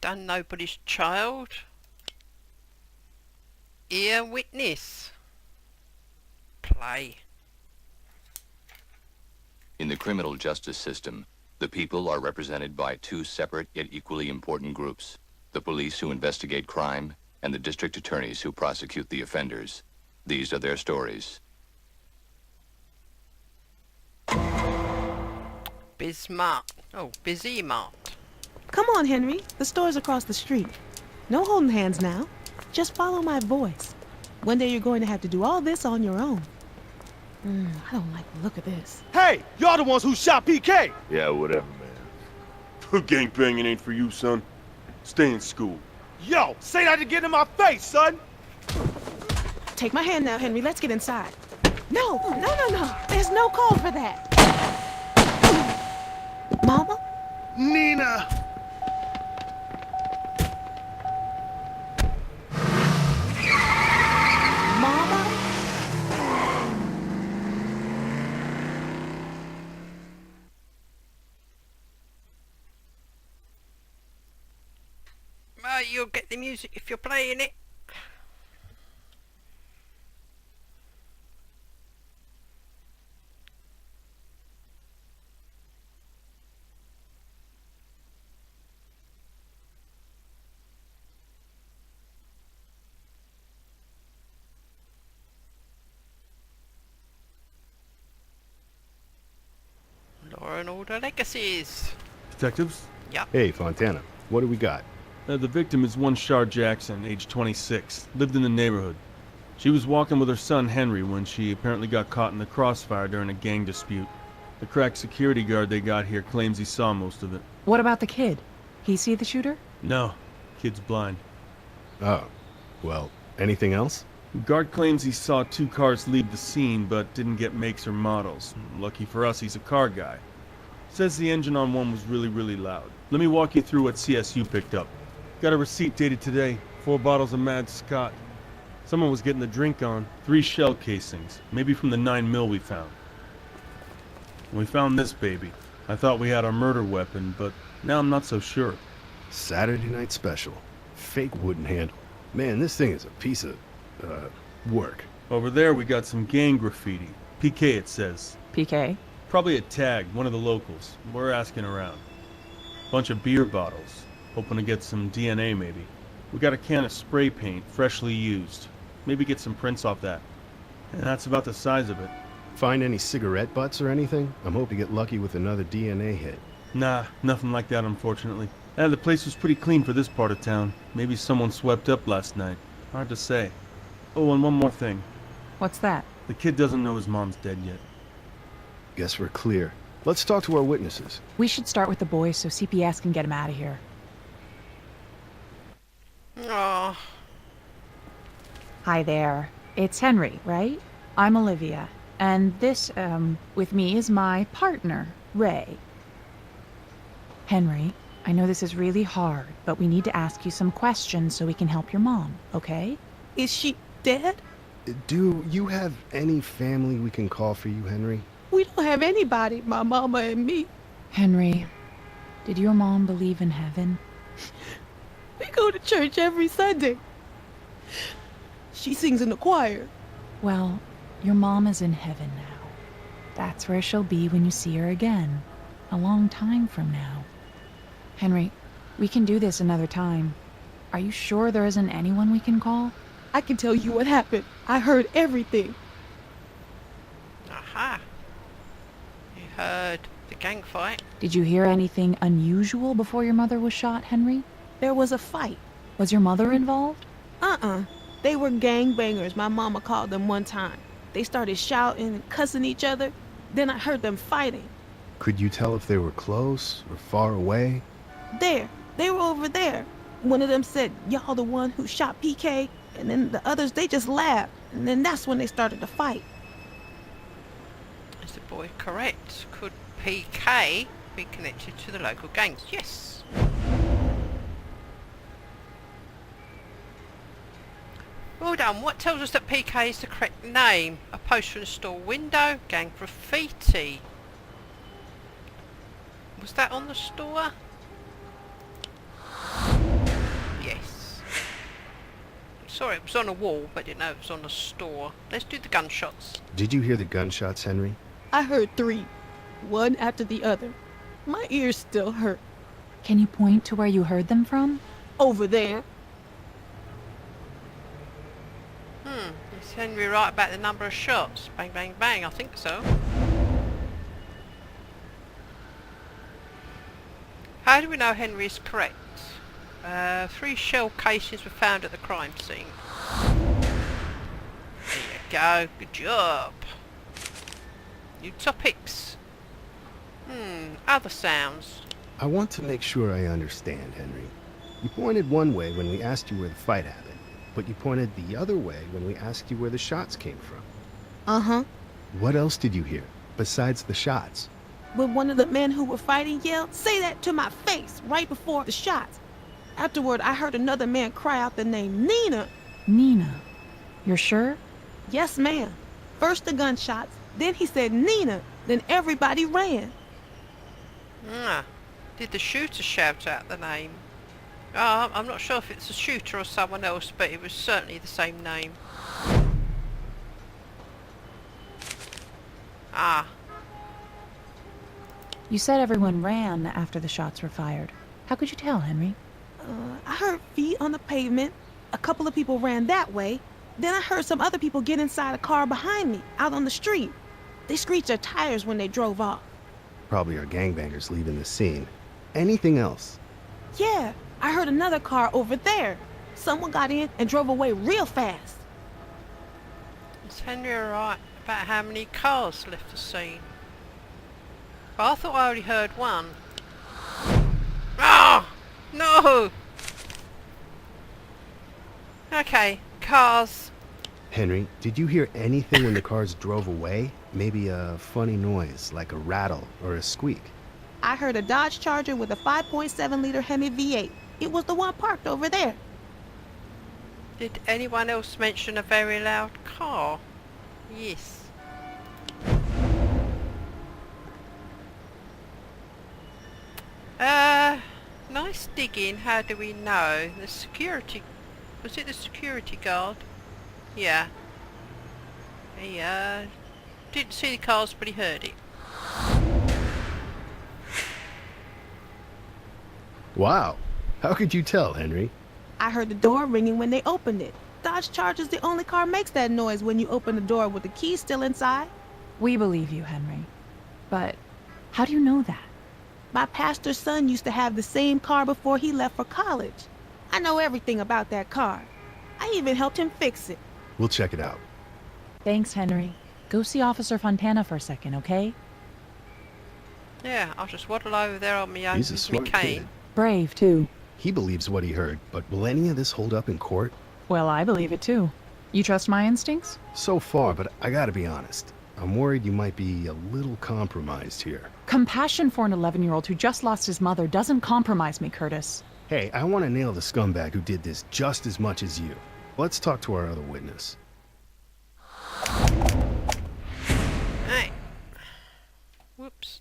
done nobody's child. Ear Witness. Play. In the criminal justice system, the people are represented by two separate yet equally important groups: the police who investigate crime and the district attorneys who prosecute the offenders. These are their stories. Bismarck. Oh, Busy Mart. Come on, Henry. The store's across the street. No holding hands now. Just follow my voice. One day you're going to have to do all this on your own. I don't like the look of this. Hey, y'all the ones who shot PK! Yeah, whatever, man. Gangbanging ain't for you, son. Stay in school. Yo, say that again in my face, son! Take my hand now, Henry. Let's get inside. No. There's no call for that. Mama? Nina! Mama? You'll get the music if you're playing it. Law and Order Legacies. Detectives? Yup. Hey, Fontana. What do we got? The victim is one Shar Jackson, age 26, lived in the neighborhood. She was walking with her son Henry when she apparently got caught in the crossfire during a gang dispute. The crack security guard they got here claims he saw most of it. What about the kid? He see the shooter? No, kid's blind. Oh, well, anything else? The guard claims he saw two cars leave the scene but didn't get makes or models. Lucky for us, he's a car guy. Says the engine on one was really loud. Let me walk you through what CSU picked up. Got a receipt dated today. 4 bottles of Mad Scott. Someone was getting the drink on. 3 shell casings. Maybe from the 9mm we found. We found this baby. I thought we had our murder weapon, but now I'm not so sure. Saturday night special. Fake wooden handle. Man, this thing is a piece of, work. Over there we got some gang graffiti. PK it says. PK? Probably a tag, one of the locals. We're asking around. Bunch of beer bottles. Hoping to get some DNA maybe. We got a can of spray paint, freshly used. Maybe get some prints off that. And that's about the size of it. Find any cigarette butts or anything? I'm hoping to get lucky with another DNA hit. Nah, nothing like that unfortunately. The place was pretty clean for this part of town. Maybe someone swept up last night. Hard to say. Oh, and one more thing. What's that? The kid doesn't know his mom's dead yet. Guess we're clear. Let's talk to our witnesses. We should start with the boys so CPS can get him out of here. Aw. Hi there. It's Henry, right? I'm Olivia. And this, with me is my partner, Ray. Henry, I know this is really hard, but we need to ask you some questions so we can help your mom, okay? Is she dead? Do you have any family we can call for you, Henry? We don't have anybody, my mama and me. Henry, did your mom believe in heaven? We go to church every Sunday. She sings in the choir. Well, your mom is in heaven now. That's where she'll be when you see her again. A long time from now. Henry, we can do this another time. Are you sure there isn't anyone we can call? I can tell you what happened. I heard everything. Aha. You heard the gang fight. Did you hear anything unusual before your mother was shot, Henry? There was a fight. Was your mother involved? They were gangbangers, my mama called them one time. They started shouting and cussing each other. Then I heard them fighting. Could you tell if they were close or far away? There. They were over there. One of them said, "Y'all the one who shot PK?" And then the others, they just laughed. And then that's when they started to fight. Is the boy correct? Could PK be connected to the local gangs? Yes. Well done. What tells us that PK is the correct name? A poster in a store window? Gang graffiti? Was that on the store? Saw it was on a wall, but didn't know it was on a store. Let's do the gunshots. Did you hear the gunshots, Henry? I heard 3, one after the other. My ears still hurt. Can you point to where you heard them from? Over there. Is Henry right about the number of shots? Bang, bang, bang, I think so. How do we know Henry is correct? 3 shell casings were found at the crime scene. There you go, good job. New topics. Other sounds. I want to make sure I understand, Henry. You pointed one way when we asked you where the fight happened, but you pointed the other way when we asked you where the shots came from. Uh-huh. What else did you hear, besides the shots? But one of the men who were fighting yelled, "Say that to my face," right before the shots. Afterward, I heard another man cry out the name Nina. Nina. You're sure? Yes, ma'am. First the gunshots, then he said Nina, then everybody ran. Did the shooter shout out the name? I'm not sure if it's a shooter or someone else, but it was certainly the same name. You said everyone ran after the shots were fired. How could you tell, Henry? I heard feet on the pavement. A couple of people ran that way. Then I heard some other people get inside a car behind me, out on the street. They screeched their tires when they drove off. Probably our gangbangers leaving the scene. Anything else? Yeah, I heard another car over there. Someone got in and drove away real fast. Is Henry right about how many cars left the scene? But I thought I only heard one. No! Okay, cars. Henry, did you hear anything when the cars drove away? Maybe a funny noise, like a rattle or a squeak? I heard a Dodge Charger with a 5.7-liter Hemi V8. It was the one parked over there. Did anyone else mention a very loud car? Yes. Nice digging. How do we know? The security... Was it the security guard? Yeah. He, didn't see the cars, but he heard it. Wow. How could you tell, Henry? I heard the door ringing when they opened it. Dodge Charger's the only car makes that noise when you open the door with the key still inside. We believe you, Henry. But how do you know that? My pastor's son used to have the same car before he left for college. I know everything about that car. I even helped him fix it. We'll check it out. Thanks, Henry. Go see Officer Fontana for a second, okay? Yeah, I'll just waddle over there on my own He's a with smart my cane. kid. Brave, too. He believes what he heard, but will any of this hold up in court? Well, I believe it, too. You trust my instincts? So far, but I gotta be honest. I'm worried you might be a little compromised here. Compassion for an 11-year-old who just lost his mother doesn't compromise me, Curtis. Hey, I want to nail the scumbag who did this just as much as you. Let's talk to our other witness. Hey. Whoops.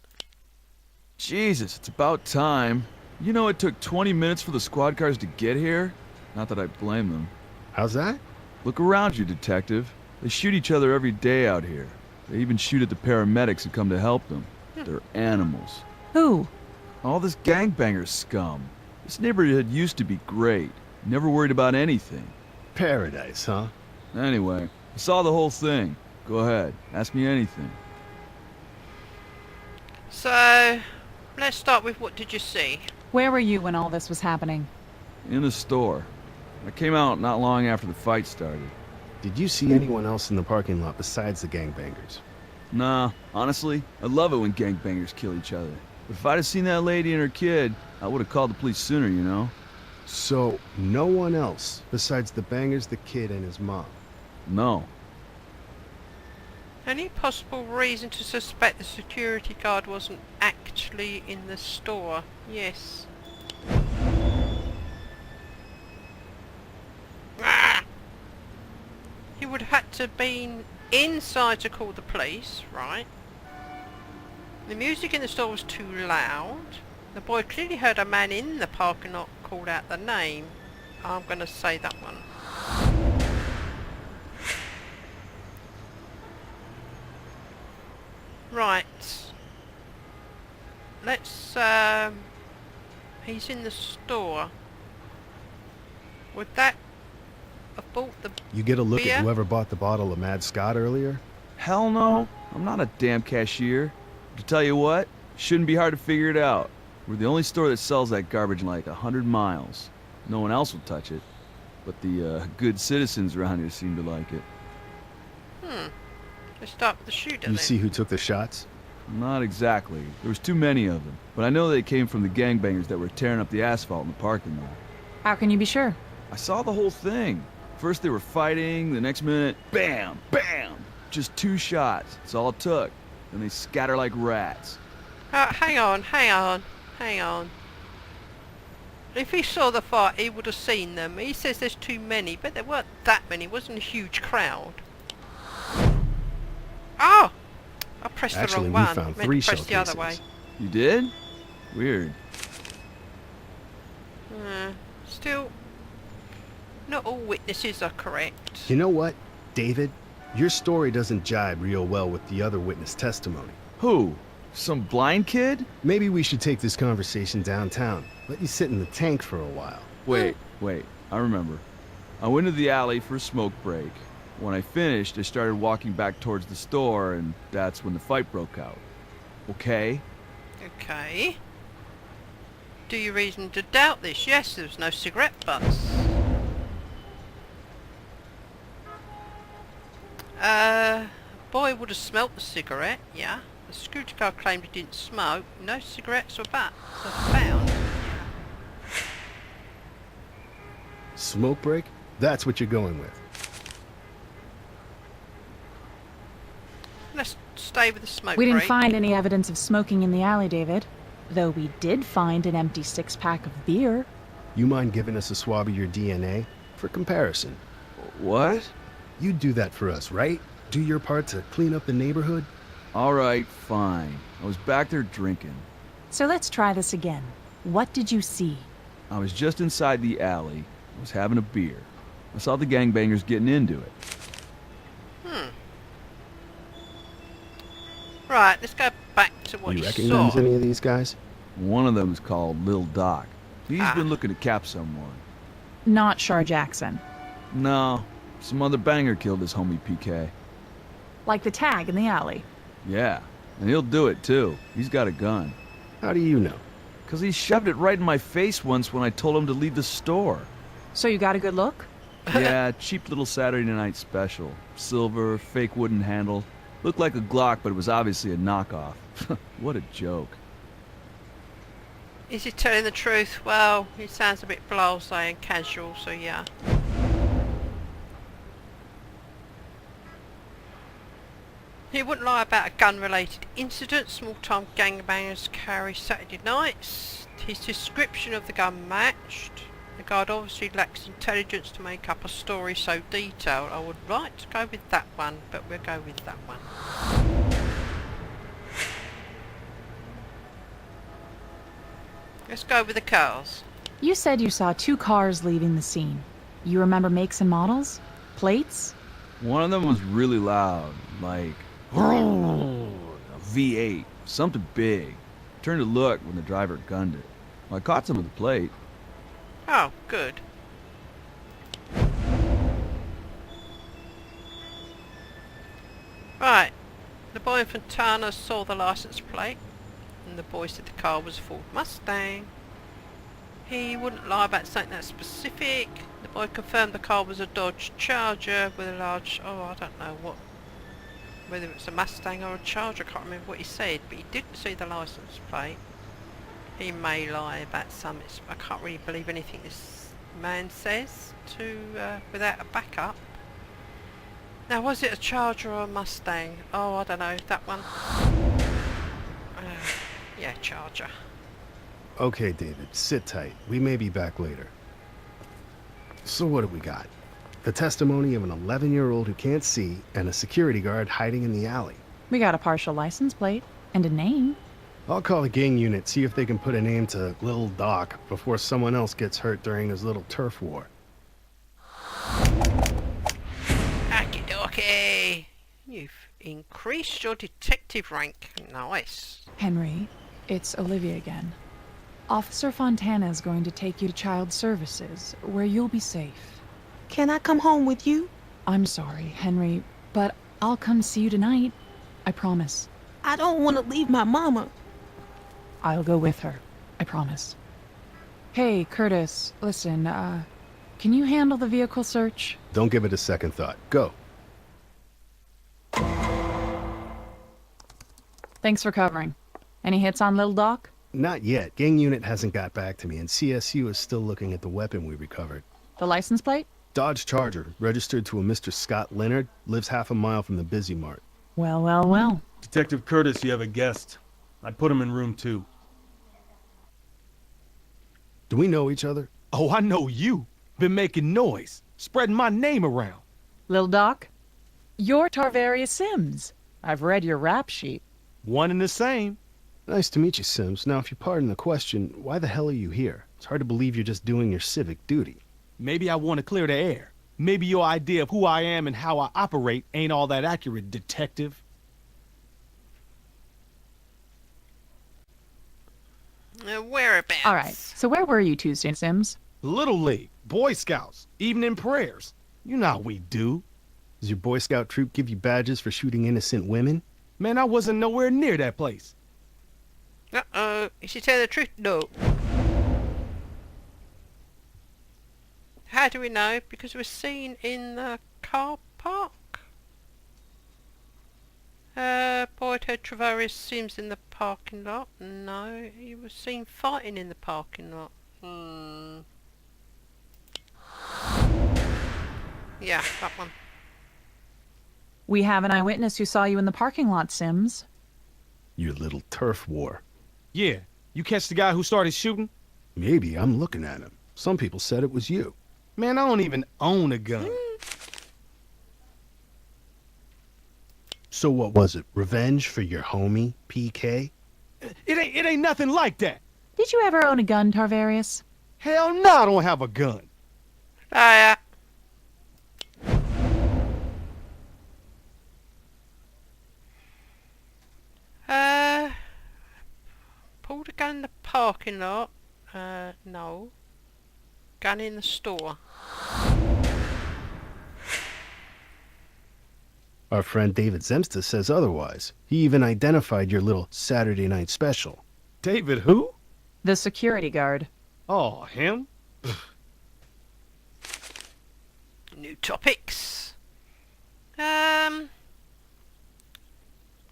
Jesus, it's about time. You know it took 20 minutes for the squad cars to get here? Not that I blame them. How's that? Look around you, detective. They shoot each other every day out here. They even shoot at the paramedics who come to help them. They're animals. Who? All this gangbanger scum. This neighborhood used to be great. Never worried about anything. Paradise, huh? Anyway, I saw the whole thing. Go ahead, ask me anything. So, let's start with what did you see? Where were you when all this was happening? In the store. I came out not long after the fight started. Did you see anyone else in the parking lot besides the gangbangers? Nah, honestly, I love it when gangbangers kill each other. If I'd have seen that lady and her kid, I would have called the police sooner, you know? So, no one else besides the bangers, the kid, and his mom? No. Any possible reason to suspect the security guard wasn't actually in the store? Yes. He would have had to have been inside to call the police, right? The music in the store was too loud. The boy clearly heard a man in the parking lot call out the name. I'm going to say that one. Right. Let's, he's in the store. Would that have bought the You get a look beer? at whoever bought the bottle of Mad Scott earlier? Hell no. I'm not a damn cashier. To tell you what, shouldn't be hard to figure it out. We're the only store that sells that garbage in like 100 miles. No one else will touch it. But the good citizens around here seem to like it. Let's start with the shooter You then. see who took the shots? Not exactly. There was too many of them. But I know they came from the gangbangers that were tearing up the asphalt in the parking lot. How can you be sure? I saw the whole thing. First they were fighting, the next minute, bam, bam! Just 2 shots. That's all it took. Then they scatter like rats. Hang on. If he saw the fight, he would have seen them. He says there's too many, but there weren't that many. It wasn't a huge crowd. Oh! I pressed Actually, the we wrong one. found Meant 3 to press shell the other way. casings. You did? Weird. Still, not all witnesses are correct. You know what, David? Your story doesn't jibe real well with the other witness testimony. Who? Some blind kid? Maybe we should take this conversation downtown. Let you sit in the tank for a while. Wait. I remember. I went to the alley for a smoke break. When I finished, I started walking back towards the store, and that's when the fight broke out. Okay? Okay. Do you reason to doubt this? Yes, there was no cigarette butts. Boy would have smelt the cigarette, yeah. The security guard claimed he didn't smoke. No cigarettes or butts are found. Smoke break? That's what you're going with. Let's stay with the smoke We didn't break. find any evidence of smoking in the alley, David. Though we did find an empty 6-pack of beer. You mind giving us a swab of your DNA? For comparison. What? You'd do that for us, right? Do your part to clean up the neighborhood? Alright, fine. I was back there drinking. So let's try this again. What did you see? I was just inside the alley. I was having a beer. I saw the gangbangers getting into it. Right, let's go back to what You you recognize saw. any of these guys? One of them is called Lil Doc. He's Ah. been looking to cap someone. Not Shar Jackson. No, some other banger killed his homie PK. Like the tag in the alley. Yeah, and he'll do it too. He's got a gun. How do you know? 'Cause he shoved it right in my face once when I told him to leave the store. So you got a good look? Yeah, cheap little Saturday night special. Silver, fake wooden handle. Looked like a Glock, but it was obviously a knockoff. What a joke. Is he telling the truth? Well, he sounds a bit blasé and casual, so yeah. He wouldn't lie about a gun-related incident. Small-time gangbangers carry Saturday nights. His description of the gun matched. The guard obviously lacks intelligence to make up a story so detailed. I would like to go with that one, but we'll go with that one. Let's go with the cars. You said you saw 2 cars leaving the scene. You remember makes and models? Plates? One of them was really loud, like a V8, something big. Turned to look when the driver gunned it. I caught some of the plate. Oh, good. Right. The boy in Fontana saw the license plate, and the boy said the car was a Ford Mustang. He wouldn't lie about something that specific. The boy confirmed the car was a Dodge Charger with a large... oh, I don't know what... whether it's a Mustang or a Charger, I can't remember what he said, but he didn't see the license plate. He may lie about some... I can't really believe anything this man says without a backup. Now, was it a Charger or a Mustang? Oh, I don't know. That one? Yeah, Charger. Okay, David, sit tight. We may be back later. So what do we got? The testimony of an 11-year-old who can't see and a security guard hiding in the alley. We got a partial license plate. And a name. I'll call the gang unit, see if they can put a name to Lil Doc before someone else gets hurt during his little turf war. Okie dokie. You You've increased your detective rank. Nice. Henry, it's Olivia again. Officer Fontana is going to take you to Child Services, where you'll be safe. Can I come home with you? I'm sorry, Henry, but I'll come see you tonight. I promise. I don't want to leave my mama. I'll go with her. I promise. Hey, Curtis, listen, can you handle the vehicle search? Don't give it a second thought. Go. Thanks for covering. Any hits on Little Doc? Not yet. Gang unit hasn't got back to me, and CSU is still looking at the weapon we recovered. The license plate? Dodge Charger, registered to a Mr. Scott Leonard, lives half a mile from the Busy Mart. Well, well, well. Detective Curtis, you have a guest. I put him in room 2. Do we know each other? Oh, I know you. Been making noise, spreading my name around. Lil Doc? You're Tarvarius Sims. I've read your rap sheet. One and the same. Nice to meet you, Sims. Now, if you pardon the question, why the hell are you here? It's hard to believe you're just doing your civic duty. Maybe I want to clear the air. Maybe your idea of who I am and how I operate ain't all that accurate, detective. Whereabouts? All right, so where were you Tuesday, Sims? Little League, Boy Scouts, evening prayers. You know how we do. Does your Boy Scout troop give you badges for shooting innocent women? Man, I wasn't nowhere near that place. Uh-oh. Is she telling the truth? No. How do we know? Because we're seen in the car park. Boyd heard Travarius Sims in the parking lot. No, he was seen fighting in the parking lot. Yeah, that one. We have an eyewitness who saw you in the parking lot, Sims. Your little turf war. Yeah, you catch the guy who started shooting? Maybe. I'm looking at him. Some people said it was you. Man, I don't even own a gun. So what was it? Revenge for your homie, PK? It ain't nothing like that. Did you ever own a gun, Tarvarius? Hell no, I don't have a gun. Liar. Pulled a gun in the parking lot. No. Gun in the store. Our friend David Zemsta says otherwise. He even identified your little Saturday night special. David who? The security guard. Oh, him? New topics.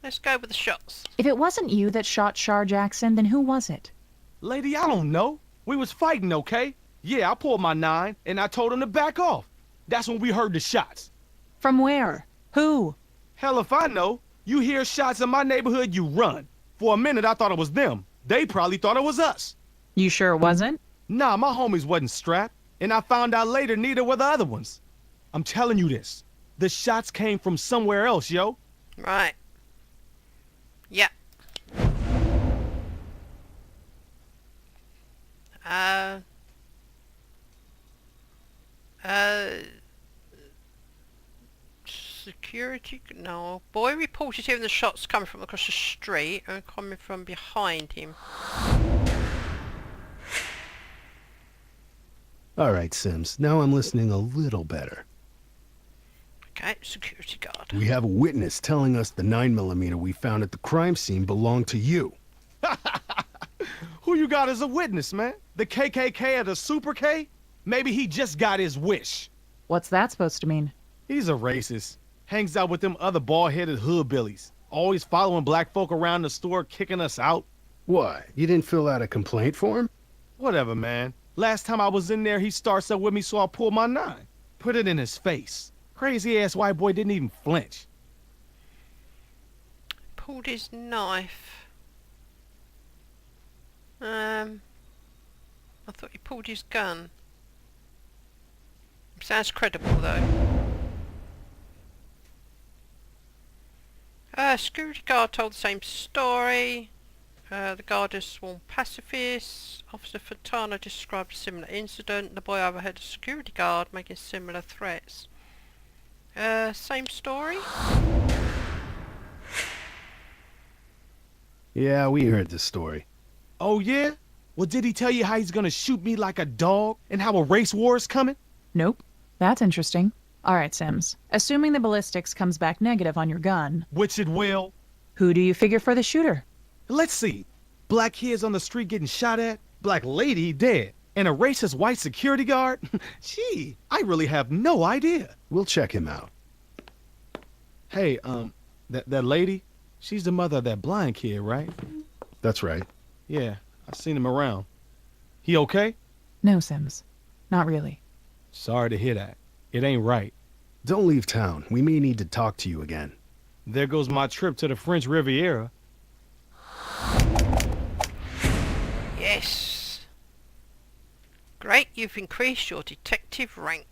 Let's go with the shots. If it wasn't you that shot Shar Jackson, then who was it? Lady, I don't know. We was fighting, okay? Yeah, I pulled my 9, and I told him to back off. That's when we heard the shots. From where? Who? Hell if I know. You hear shots in my neighborhood, you run. For a minute, I thought it was them. They probably thought it was us. You sure it wasn't? Nah, my homies wasn't strapped, and I found out later neither were the other ones. I'm telling you this. The shots came from somewhere else, yo. Right. Yeah. Security? No. Boy reported hearing the shots coming from across the street and coming from behind him. All right, Sims. Now I'm listening a little better. Okay, security guard. We have a witness telling us the 9mm we found at the crime scene belonged to you. Who you got as a witness, man? The KKK or the Super K? Maybe he just got his wish. What's that supposed to mean? He's a racist. Hangs out with them other bald-headed hoodbillies. Always following black folk around the store, kicking us out. Why? You didn't fill out a complaint form? Whatever, man. Last time I was in there, he starts up with me, so I pulled my 9. Put it in his face. Crazy-ass white boy didn't even flinch. Pulled his knife. I thought he pulled his gun. Sounds credible, though. Security guard told the same story. The guard is sworn pacifist. Officer Fontana described a similar incident. The boy overheard a security guard making similar threats. Same story? Yeah, we heard the story. Oh, yeah? Well, did he tell you how he's gonna shoot me like a dog and how a race war is coming? Nope. That's interesting. All right, Sims. Assuming the ballistics comes back negative on your gun, Which it will. who do you figure for the shooter? Let's see. Black kids on the street getting shot at, black lady dead, and a racist white security guard? Gee, I really have no idea. We'll check him out. Hey, that lady, she's the mother of that blind kid, right? That's right. Yeah, I've seen him around. He okay? No, Sims. Not really. Sorry to hear that. It ain't right. Don't leave town. We may need to talk to you again. There goes my trip to the French Riviera. Yes. Great, you've increased your detective rank.